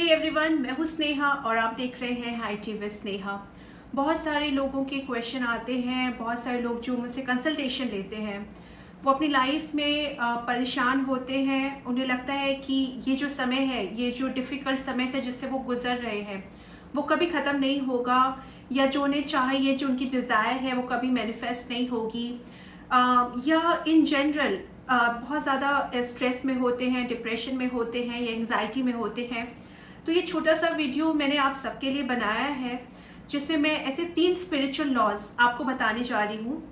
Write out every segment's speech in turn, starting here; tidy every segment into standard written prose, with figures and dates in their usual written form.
Hey everyone, मैं हूँ स्नेहा और आप देख रहे हैं हाई टी विद स्नेहा। बहुत सारे लोगों के क्वेश्चन आते हैं, बहुत सारे लोग जो मुझसे कंसल्टेशन लेते हैं वो अपनी लाइफ में परेशान होते हैं। उन्हें लगता है कि ये जो समय है, ये जो डिफ़िकल्ट समय से जिससे वो गुजर रहे हैं वो कभी ख़त्म नहीं होगा, या जो उन्हें चाहिए, जो उनकी डिज़ायर है वो कभी मैनिफेस्ट नहीं होगी, या इन जनरल बहुत ज़्यादा स्ट्रेस में होते हैं, डिप्रेशन में होते हैं या एंग्जाइटी में होते हैं। तो ये छोटा सा वीडियो मैंने आप सबके लिए बनाया है जिसमें मैं ऐसे 3 स्पिरिचुअल लॉज आपको बताने जा रही हूँ,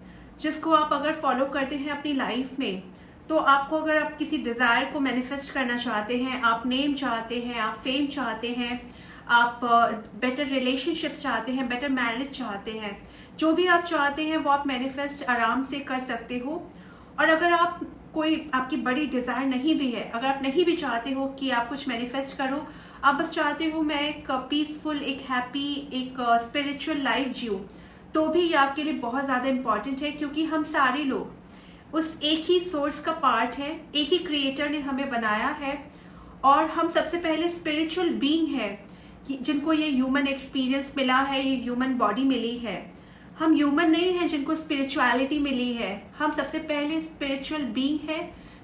जिसको आप अगर फॉलो करते हैं अपनी लाइफ में तो आपको, अगर आप किसी डिज़ायर को मैनिफेस्ट करना चाहते हैं, आप नेम चाहते हैं, आप फेम चाहते हैं, आप बेटर रिलेशनशिप चाहते हैं, बेटर मैरिज चाहते हैं, जो भी आप चाहते हैं वो आप मैनिफेस्ट आराम से कर सकते हो। और अगर आप कोई आपकी बड़ी डिज़ायर नहीं भी है, अगर आप नहीं भी चाहते हो कि आप कुछ मैनिफेस्ट करो, आप बस चाहते हो मैं एक पीसफुल, एक हैप्पी, एक स्पिरिचुअल लाइफ जीऊँ, तो भी ये आपके लिए बहुत ज़्यादा इम्पॉर्टेंट है। क्योंकि हम सारे लोग उस एक ही सोर्स का पार्ट है, एक ही क्रिएटर ने हमें बनाया है और हम सबसे पहले स्पिरिचुअल बीइंग है कि जिनको ये ह्यूमन एक्सपीरियंस मिला है, ये ह्यूमन बॉडी मिली है। हम ह्यूमन नहीं हैं जिनको स्पिरिचुअलिटी मिली है, हम सबसे पहले स्पिरिचुअल बीइंग है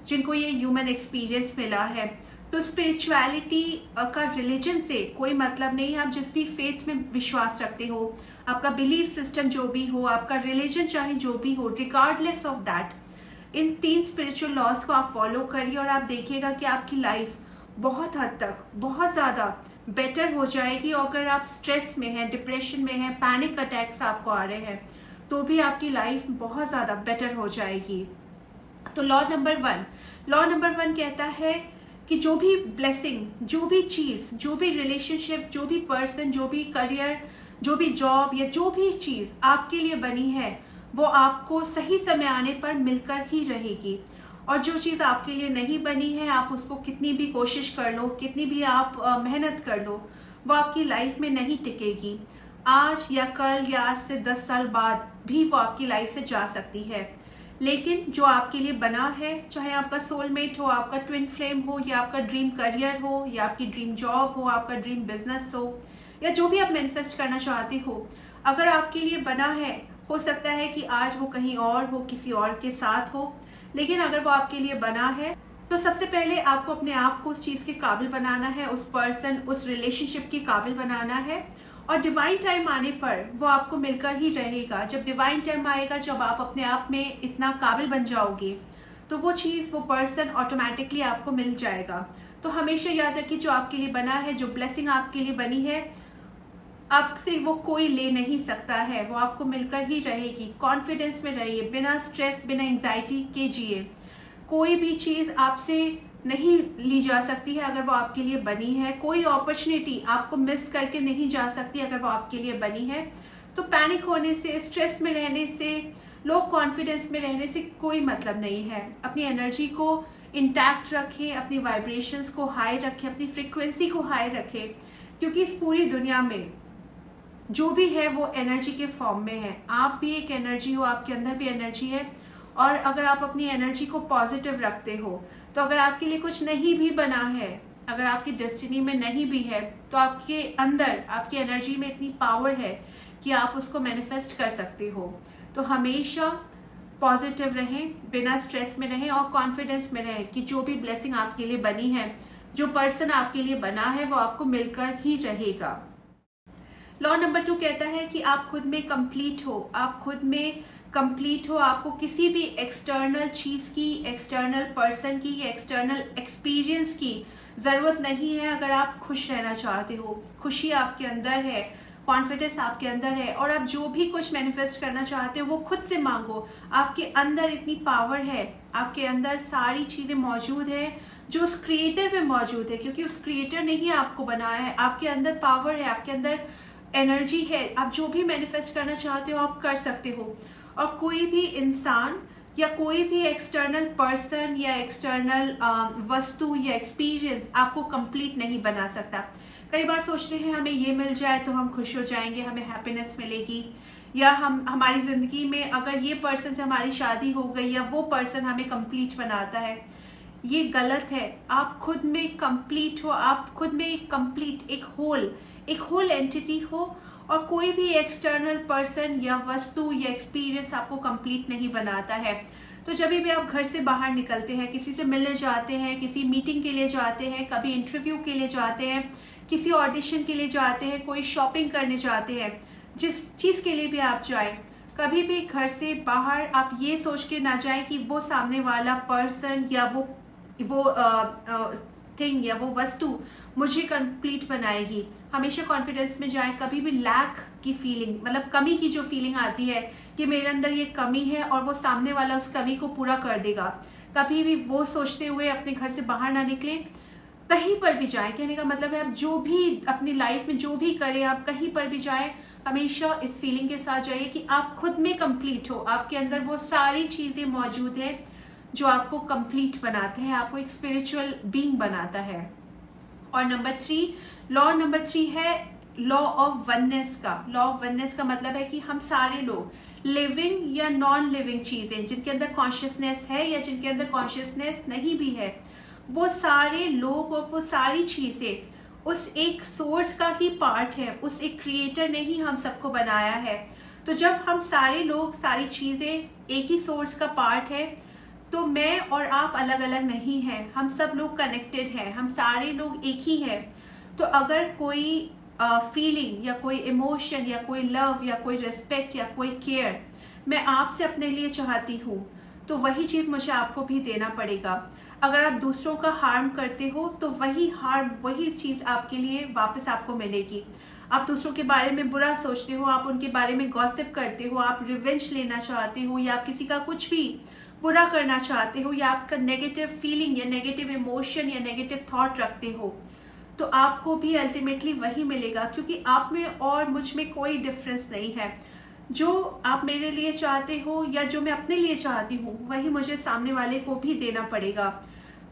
जिनको ये ह्यूमन एक्सपीरियंस मिला है। तो स्पिरिचुअलिटी का रिलीजन से कोई मतलब नहीं है। आप जिस भी फेथ में विश्वास रखते हो, आपका बिलीफ सिस्टम जो भी हो, आपका रिलीजन चाहे जो भी हो, रिगार्डलेस ऑफ दैट, इन 3 स्पिरिचुअल लॉज को आप फॉलो करिए और आप देखिएगा कि आपकी लाइफ बहुत हद तक बहुत ज़्यादा बेटर हो जाएगी। और अगर आप स्ट्रेस में हैं, डिप्रेशन में हैं, पैनिक अटैक्स आपको आ रहे हैं, तो भी आपकी लाइफ बहुत ज़्यादा बेटर हो जाएगी। तो लॉ नंबर 1 कहता है कि जो भी ब्लेसिंग, जो भी चीज़, जो भी रिलेशनशिप, जो भी पर्सन, जो भी करियर, जो भी जॉब या जो भी चीज़ आपके लिए बनी है वो आपको सही समय आने पर मिलकर ही रहेगी। और जो चीज़ आपके लिए नहीं बनी है, आप उसको कितनी भी कोशिश कर लो, कितनी भी आप मेहनत कर लो, वो आपकी लाइफ में नहीं टिकेगी। आज या कल या आज से 10 साल बाद भी वो आपकी लाइफ से जा सकती है। लेकिन जो आपके लिए बना है, चाहे आपका सोलमेट हो, आपका ट्विन फ्लेम हो, या आपका ड्रीम करियर हो, या आपकी ड्रीम जॉब हो, आपका ड्रीम बिजनेस हो, या जो भी आप मैनिफेस्ट करना चाहते हो, अगर आपके लिए बना है, हो सकता है कि आज वो कहीं और हो, किसी और के साथ हो, लेकिन अगर वो आपके लिए बना है तो सबसे पहले आपको अपने आप को उस चीज़ के काबिल बनाना है, उस पर्सन, उस रिलेशनशिप के काबिल बनाना है। और डिवाइन टाइम आने पर वो आपको मिलकर ही रहेगा। जब डिवाइन टाइम आएगा, जब आप अपने आप में इतना काबिल बन जाओगे, तो वो चीज़, वो पर्सन ऑटोमेटिकली आपको मिल जाएगा। तो हमेशा याद रखिए, जो आपके लिए बना है, जो ब्लेसिंग आपके लिए बनी है, आपसे वो कोई ले नहीं सकता है, वो आपको मिलकर ही रहेगी। कॉन्फिडेंस में रहिए, बिना स्ट्रेस, बिना एंग्जाइटी के जिए। कोई भी चीज़ आपसे नहीं ली जा सकती है अगर वो आपके लिए बनी है। कोई अपॉर्चुनिटी आपको मिस करके नहीं जा सकती अगर वो आपके लिए बनी है। तो पैनिक होने से, स्ट्रेस में रहने से, लो कॉन्फिडेंस में रहने से कोई मतलब नहीं है। अपनी एनर्जी को इंटैक्ट रखें, अपनी वाइब्रेशंस को हाई रखें, अपनी फ्रिक्वेंसी को हाई रखें, क्योंकि इस पूरी दुनिया में जो भी है वो एनर्जी के फॉर्म में है। आप भी एक एनर्जी हो, आपके अंदर भी एनर्जी है। और अगर आप अपनी एनर्जी को पॉजिटिव रखते हो, तो अगर आपके लिए कुछ नहीं भी बना है, अगर आपकी डेस्टिनी में नहीं भी है, तो आपके अंदर, आपकी एनर्जी में इतनी पावर है कि आप उसको मैनिफेस्ट कर सकते हो। तो हमेशा पॉजिटिव रहें, बिना स्ट्रेस में रहें और कॉन्फिडेंस में रहें कि जो भी ब्लेसिंग आपके लिए बनी है, जो पर्सन आपके लिए बना है, वो आपको मिलकर ही रहेगा। लॉ नंबर 2 कहता है कि आप खुद में कंप्लीट हो, आप खुद में कंप्लीट हो। आपको किसी भी एक्सटर्नल चीज़ की, एक्सटर्नल पर्सन की या एक्सटर्नल एक्सपीरियंस की ज़रूरत नहीं है अगर आप खुश रहना चाहते हो। खुशी आपके अंदर है, कॉन्फिडेंस आपके अंदर है, और आप जो भी कुछ मैनिफेस्ट करना चाहते हो वो खुद से मांगो। आपके अंदर इतनी पावर है, आपके अंदर सारी चीज़ें मौजूद हैं जो उस क्रिएटर में मौजूद है, क्योंकि उस क्रिएटर ने ही आपको बनाया है। आपके अंदर पावर है, आपके अंदर एनर्जी है, आप जो भी मैनिफेस्ट करना चाहते हो आप कर सकते हो। और कोई भी इंसान या कोई भी एक्सटर्नल पर्सन या एक्सटर्नल वस्तु या एक्सपीरियंस आपको कंप्लीट नहीं बना सकता। कई बार सोचते हैं हमें ये मिल जाए तो हम खुश हो जाएंगे, हमें हैप्पीनेस मिलेगी, या हमारी ज़िंदगी में अगर ये पर्सन से हमारी शादी हो गई या वो पर्सन हमें कंप्लीट बनाता है, ये गलत है। आप खुद में कंप्लीट हो, आप खुद में एक कंप्लीट एक होल एंटिटी हो, और कोई भी एक्सटर्नल पर्सन या वस्तु या एक्सपीरियंस आपको कंप्लीट नहीं बनाता है। तो जब भी आप घर से बाहर निकलते हैं, किसी से मिलने जाते हैं, किसी मीटिंग के लिए जाते हैं, कभी इंटरव्यू के लिए जाते हैं, किसी ऑडिशन के लिए जाते हैं, कोई शॉपिंग करने जाते हैं, जिस चीज़ के लिए भी आप जाएं, कभी भी घर से बाहर आप ये सोच के ना जाएं कि वो सामने वाला पर्सन या वो थिंग या वो वस्तु मुझे कंप्लीट बनाएगी। हमेशा कॉन्फिडेंस में जाएं। कभी भी लैक की फीलिंग, मतलब कमी की जो फीलिंग आती है कि मेरे अंदर ये कमी है और वो सामने वाला उस कमी को पूरा कर देगा, कभी भी वो सोचते हुए अपने घर से बाहर ना निकले। कहीं पर भी जाएं, कहने का मतलब है आप जो भी अपनी लाइफ में जो भी करें, आप कहीं पर भी जाएं, हमेशा इस फीलिंग के साथ जाइए कि आप खुद में कंप्लीट हो, आपके अंदर वो सारी चीज़ें मौजूद है जो आपको कंप्लीट बनाते हैं, आपको एक स्पिरिचुअल बीइंग बनाता है। और लॉ नंबर 3 है लॉ ऑफ वननेस का। लॉ ऑफ वननेस का मतलब है कि हम सारे लोग, लिविंग या नॉन लिविंग चीज़ें, जिनके अंदर कॉन्शियसनेस है या जिनके अंदर कॉन्शियसनेस नहीं भी है, वो सारे लोग और वो सारी चीज़ें उस एक सोर्स का ही पार्ट है, उस एक क्रिएटर ने ही हम सबको बनाया है। तो जब हम सारे लोग, सारी चीज़ें एक ही सोर्स का पार्ट है, तो मैं और आप अलग अलग नहीं हैं, हम सब लोग कनेक्टेड हैं, हम सारे लोग एक ही हैं। तो अगर कोई फीलिंग या कोई इमोशन या कोई लव या कोई रिस्पेक्ट या कोई केयर मैं आपसे अपने लिए चाहती हूँ, तो वही चीज़ मुझे आपको भी देना पड़ेगा। अगर आप दूसरों का हार्म करते हो तो वही चीज़ आपके लिए वापस आपको मिलेगी। आप दूसरों के बारे में बुरा सोचते हो, आप उनके बारे में गॉसिप करते हो, आप रिवेंज लेना चाहते हो, या आप किसी का कुछ भी बुरा करना चाहते हो, या आपका नेगेटिव फीलिंग या नेगेटिव इमोशन या नेगेटिव थॉट रखते हो, तो आपको भी अल्टीमेटली वही मिलेगा, क्योंकि आप में और मुझ में कोई डिफरेंस नहीं है। जो आप मेरे लिए चाहते हो या जो मैं अपने लिए चाहती हूँ, वही मुझे सामने वाले को भी देना पड़ेगा।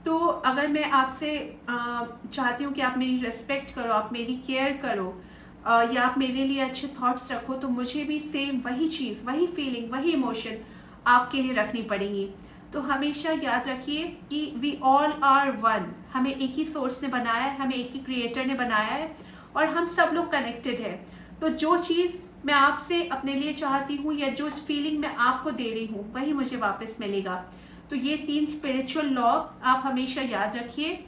तो अगर मैं आपसे चाहती हूँ कि आप मेरी रेस्पेक्ट करो, आप मेरी केयर करो, या आप मेरे लिए अच्छे थॉट्स रखो, तो मुझे भी सेम वही चीज़, वही फीलिंग, वही इमोशन आपके लिए रखनी पड़ेंगी। तो हमेशा याद रखिए कि वी ऑल आर वन। हमें एक ही सोर्स ने बनाया है, हमें एक ही क्रिएटर ने बनाया है, और हम सब लोग कनेक्टेड हैं। तो जो चीज़ मैं आपसे अपने लिए चाहती हूँ या जो फीलिंग मैं आपको दे रही हूँ, वही मुझे वापस मिलेगा। तो ये 3 स्पिरिचुअल लॉ आप हमेशा याद रखिए,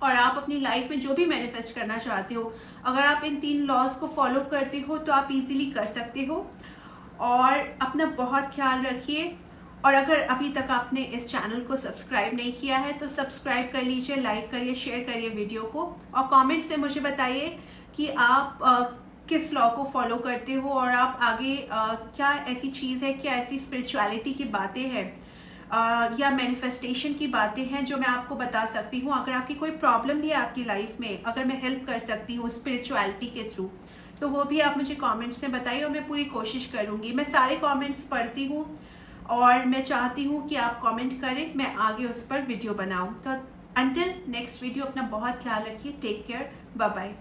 और आप अपनी लाइफ में जो भी मैनिफेस्ट करना चाहते हो, अगर आप इन 3 लॉज को फॉलो करते हो तो आप इजीली कर सकते हो। और अपना बहुत ख्याल रखिए। और अगर अभी तक आपने इस चैनल को सब्सक्राइब नहीं किया है तो सब्सक्राइब कर लीजिए, लाइक करिए, शेयर करिए वीडियो को, और कमेंट्स में मुझे बताइए कि आप किस लॉ को फॉलो करते हो, और आप आगे क्या ऐसी चीज़ है, क्या ऐसी स्पिरिचुअलिटी की बातें हैं या मैनिफेस्टेशन की बातें हैं जो मैं आपको बता सकती हूँ। अगर आपकी कोई प्रॉब्लम भी है आपकी लाइफ में, अगर मैं हेल्प कर सकती हूँ स्पिरिचुअलिटी के थ्रू, तो वो भी आप मुझे कमेंट्स में बताइए, और मैं पूरी कोशिश करूँगी। मैं सारे कमेंट्स पढ़ती हूँ और मैं चाहती हूँ कि आप कमेंट करें, मैं आगे उस पर वीडियो बनाऊँ। तो अंटिल नेक्स्ट वीडियो, अपना बहुत ख्याल रखिए। Take care, bye bye.